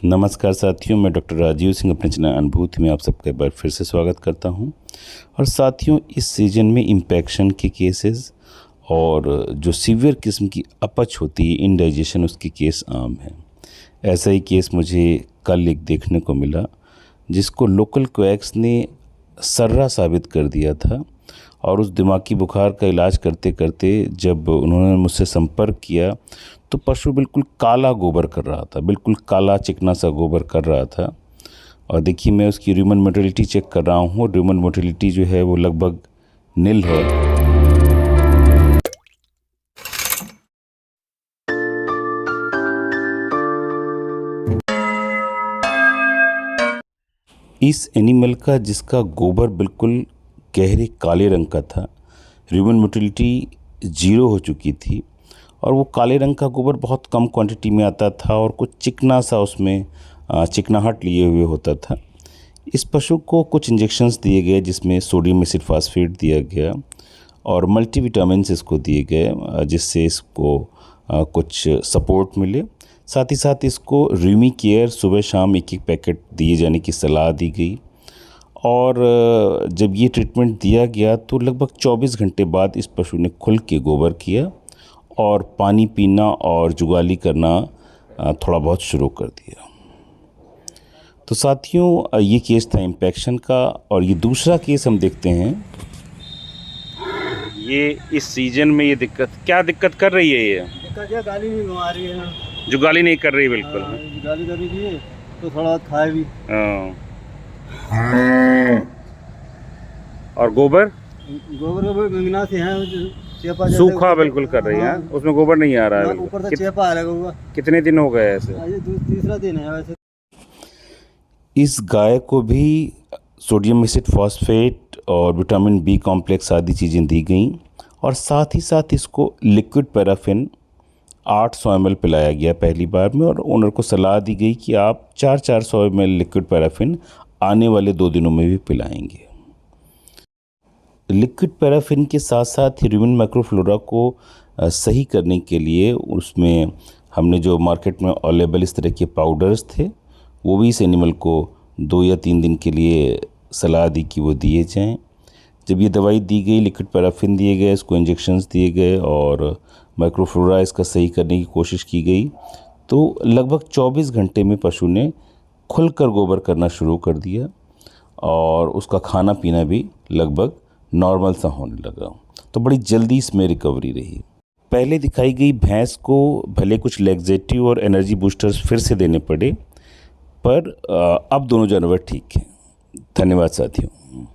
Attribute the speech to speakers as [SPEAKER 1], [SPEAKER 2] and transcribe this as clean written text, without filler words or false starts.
[SPEAKER 1] नमस्कार साथियों, मैं डॉक्टर राजीव सिंह अपने चैनल अनुभूति में आप सबका एक बार फिर से स्वागत करता हूं। और साथियों, इस सीजन में इन्फेक्शन के केसेस और जो सीवियर किस्म की अपच होती है, इंडाइजेशन, उसके केस आम हैं। ऐसा ही केस मुझे कल एक देखने को मिला जिसको लोकल क्वैक्स ने सर्रा साबित कर दिया था। और उस दिमागी बुखार का इलाज करते करते जब उन्होंने मुझसे संपर्क किया तो पशु बिल्कुल काला गोबर कर रहा था, बिल्कुल काला चिकना सा गोबर कर रहा था। और देखिए, मैं उसकी ह्यूमन मोटिलिटी चेक कर रहा हूँ। ह्यूमन मोटिलिटी जो है वो लगभग निल है। इस एनिमल का, जिसका गोबर बिल्कुल गहरे काले रंग का था, ह्यूमन मोटिलिटी 0 हो चुकी थी। और वो काले रंग का गोबर बहुत कम क्वांटिटी में आता था और कुछ चिकना सा उसमें चिकनाहट लिए हुए होता था। इस पशु को कुछ इंजेक्शंस दिए गए जिसमें सोडियम एसिड फास्फेट दिया गया और मल्टीविटामिन्स इसको दिए गए जिससे इसको कुछ सपोर्ट मिले। साथ ही साथ इसको र्यूमी केयर सुबह शाम एक पैकेट दिए जाने की सलाह दी गई। और जब ये ट्रीटमेंट दिया गया तो लगभग 24 घंटे बाद इस पशु ने खुल के गोबर किया और पानी पीना और जुगाली करना थोड़ा बहुत शुरू कर दिया। तो साथियों, ये केस था इन्फेक्शन का। और ये दूसरा केस हम देखते हैं। ये इस सीजन में ये क्या दिक्कत कर रही है? ये
[SPEAKER 2] गाली नहीं घुमा रही है,
[SPEAKER 1] जो गाली नहीं कर रही बिल्कुल।
[SPEAKER 2] गाली कर रही है तो थोड़ा खाए भी।
[SPEAKER 1] और गोबर
[SPEAKER 2] गंगना से है, चेपा
[SPEAKER 1] सूखा बिल्कुल कर रही है, उसमें गोबर नहीं आ रहा है।
[SPEAKER 2] ऊपर से चेपा आ रहा है।
[SPEAKER 1] कितने दिन हो गए ऐसे?
[SPEAKER 2] ये तीसरा दिन है वैसे।
[SPEAKER 1] इस गाय को भी सोडियम एसिड फॉस्फेट और विटामिन बी कॉम्प्लेक्स आदि चीज़ें दी गई और साथ ही साथ इसको लिक्विड पैराफिन 800 ml पिलाया गया पहली बार में। और ओनर को सलाह दी गई कि आप 400 ml लिक्विड पैराफिन आने वाले 2 दिनों में भी पिलाएंगे। लिक्विड पैराफिन के साथ साथ ह्यूमन माइक्रोफ्लोरा को सही करने के लिए उसमें हमने जो मार्केट में अवेलेबल इस तरह के पाउडर्स थे, वो भी इस एनिमल को 2 या 3 दिन के लिए सलाह दी कि वो दिए जाएं। जब ये दवाई दी गई, लिक्विड पैराफिन दिए गए, इसको इंजेक्शंस दिए गए और माइक्रोफ्लोरा इसका सही करने की कोशिश की गई, तो लगभग 24 घंटे में पशु ने खुलकर गोबर करना शुरू कर दिया और उसका खाना पीना भी लगभग नॉर्मल सा होने लगा। तो बड़ी जल्दी इसमें रिकवरी रही। पहले दिखाई गई भैंस को भले कुछ लैक्सेटिव और एनर्जी बूस्टर्स फिर से देने पड़े, पर अब दोनों जानवर ठीक हैं। धन्यवाद साथियों।